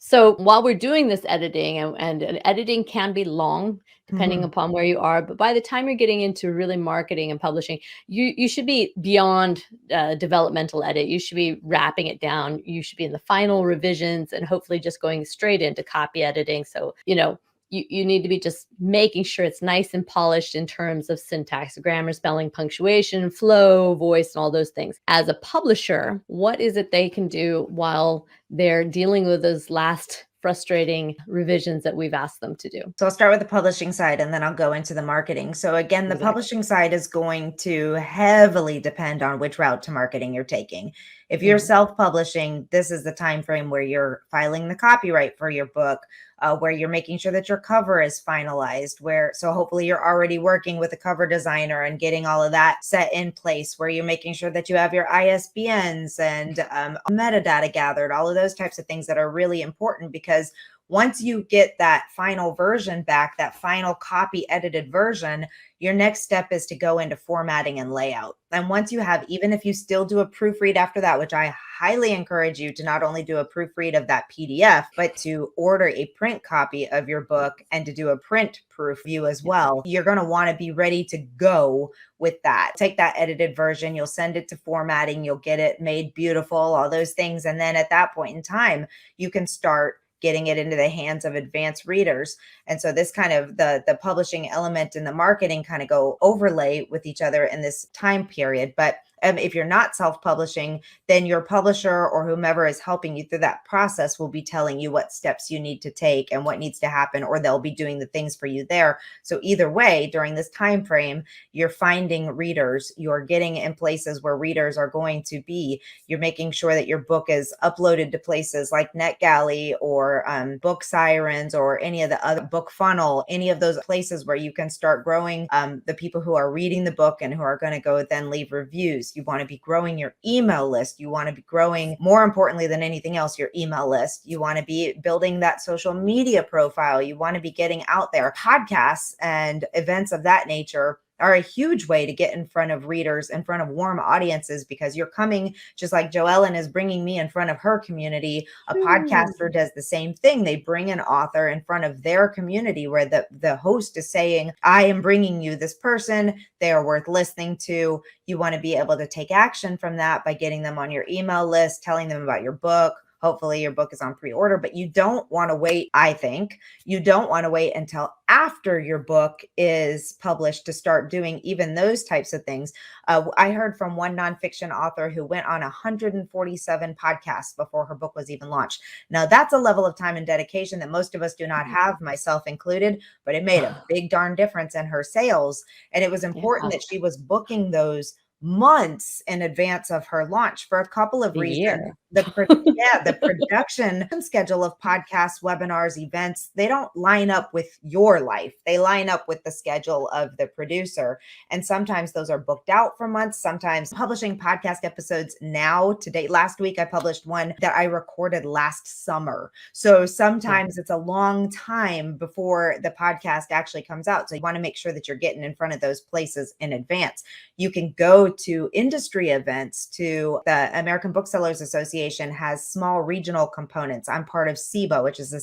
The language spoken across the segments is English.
So while we're doing this editing, and editing can be long depending Mhm. upon where you are, but by the time you're getting into really marketing and publishing, you should be beyond developmental edit. You should be wrapping it down. You should be in the final revisions and hopefully just going straight into copy editing. So, you need to be just making sure it's nice and polished in terms of syntax, grammar, spelling, punctuation, flow, voice, and all those things. As a publisher, what is it they can do while they're dealing with those last frustrating revisions that we've asked them to do? So I'll start with the publishing side and then I'll go into the marketing. So again, the Exactly. publishing side is going to heavily depend on which route to marketing you're taking. If you're Mm. self-publishing, this is the time frame where you're filing the copyright for your book, where you're making sure that your cover is finalized, so hopefully you're already working with a cover designer and getting all of that set in place, where you're making sure that you have your ISBNs and metadata gathered, all of those types of things that are really important, because once you get that final version back, that final copy edited version, your next step is to go into formatting and layout. And once you have, even if you still do a proofread after that, which I highly encourage you to not only do a proofread of that PDF, but to order a print copy of your book and to do a print proof view as well, you're going to want to be ready to go with that. Take that edited version, you'll send it to formatting, you'll get it made beautiful, all those things. And then at that point in time, you can start getting it into the hands of advanced readers. And so this kind of the publishing element and the marketing kind of go overlay with each other in this time period. But if you're not self-publishing, then your publisher or whomever is helping you through that process will be telling you what steps you need to take and what needs to happen, or they'll be doing the things for you there. So either way, during this time frame, you're finding readers, you're getting in places where readers are going to be, you're making sure that your book is uploaded to places like NetGalley or Book Sirens or any of the other Book Funnel, any of those places where you can start growing the people who are reading the book and who are going to go then leave reviews. You want to be growing your email list. You want to be growing, more importantly than anything else, your email list. You want to be building that social media profile. You want to be getting out there. Podcasts and events of that nature are a huge way to get in front of readers, in front of warm audiences, because you're coming, just like Joellen is bringing me in front of her community. A podcaster does the same thing. They bring an author in front of their community where the host is saying, I am bringing you this person. They are worth listening to. You want to be able to take action from that by getting them on your email list, telling them about your book. Hopefully your book is on pre-order, but you don't want to wait. I think you don't want to wait until after your book is published to start doing even those types of things. I heard from one nonfiction author who went on 147 podcasts before her book was even launched. Now that's a level of time and dedication that most of us do not have, myself included, but it made a big darn difference in her sales. And it was important Yeah. that she was booking those months in advance of her launch for a couple of A reasons. year. The production schedule of podcasts, webinars, events, they don't line up with your life. They line up with the schedule of the producer. And sometimes those are booked out for months. Sometimes publishing podcast episodes now to date. Last week, I published one that I recorded last summer. So sometimes it's a long time before the podcast actually comes out. So you want to make sure that you're getting in front of those places in advance. You can go to industry events. To the American Booksellers Association has small regional components. I'm part of SIBA, which is the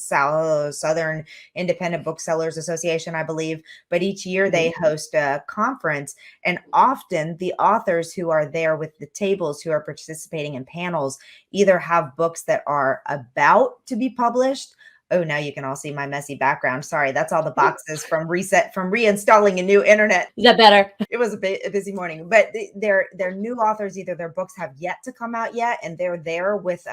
Southern Independent Booksellers Association, I believe. But each year they host a conference, and often the authors who are there with the tables, who are participating in panels, either have books that are about to be published. Oh, now you can all see my messy background. Sorry, that's all the boxes from reinstalling a new internet. Is that better? It was a busy morning, but they're new authors. Either their books have yet to come out yet, and they're there with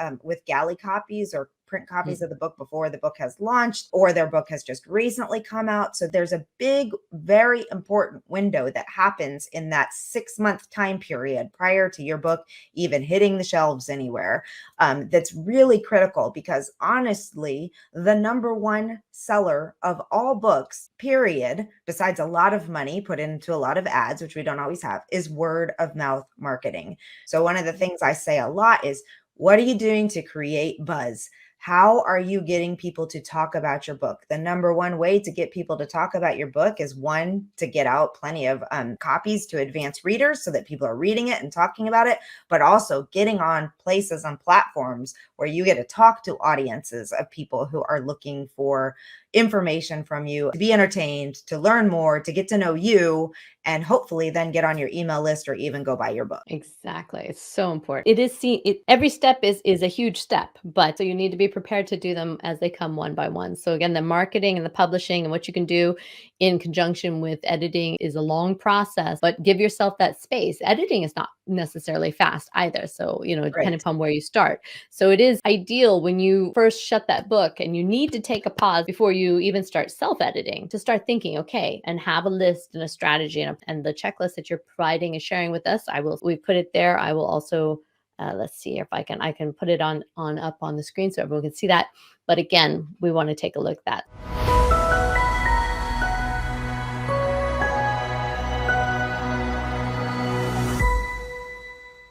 galley copies or print copies of the book before the book has launched, or their book has just recently come out. So there's a big, very important window that happens in that 6-month time period prior to your book even hitting the shelves anywhere. That's really critical, because honestly, the number one seller of all books, period, besides a lot of money put into a lot of ads, which we don't always have, is word of mouth marketing. So one of the things I say a lot is, what are you doing to create buzz? How are you getting people to talk about your book? The number one way to get people to talk about your book is, one, to get out plenty of copies to advanced readers so that people are reading it and talking about it, but also getting on places, on platforms where you get to talk to audiences of people who are looking for information from you, to be entertained, to learn more, to get to know you, and hopefully then get on your email list or even go buy your book. Exactly. It's so important. It is every step is a huge step, but so you need to be prepared to do them as they come one by one. So again, the marketing and the publishing and what you can do in conjunction with editing is a long process, but give yourself that space. Editing is not necessarily fast either. So, depending Right. upon where you start. So it is ideal when you first shut that book and you need to take a pause before you even start self-editing to start thinking, okay, and have a list and a strategy and the checklist that you're providing and sharing with us. We put it there. I will also let's see if I can put it on up on the screen so everyone can see that. But again, we want to take a look at that.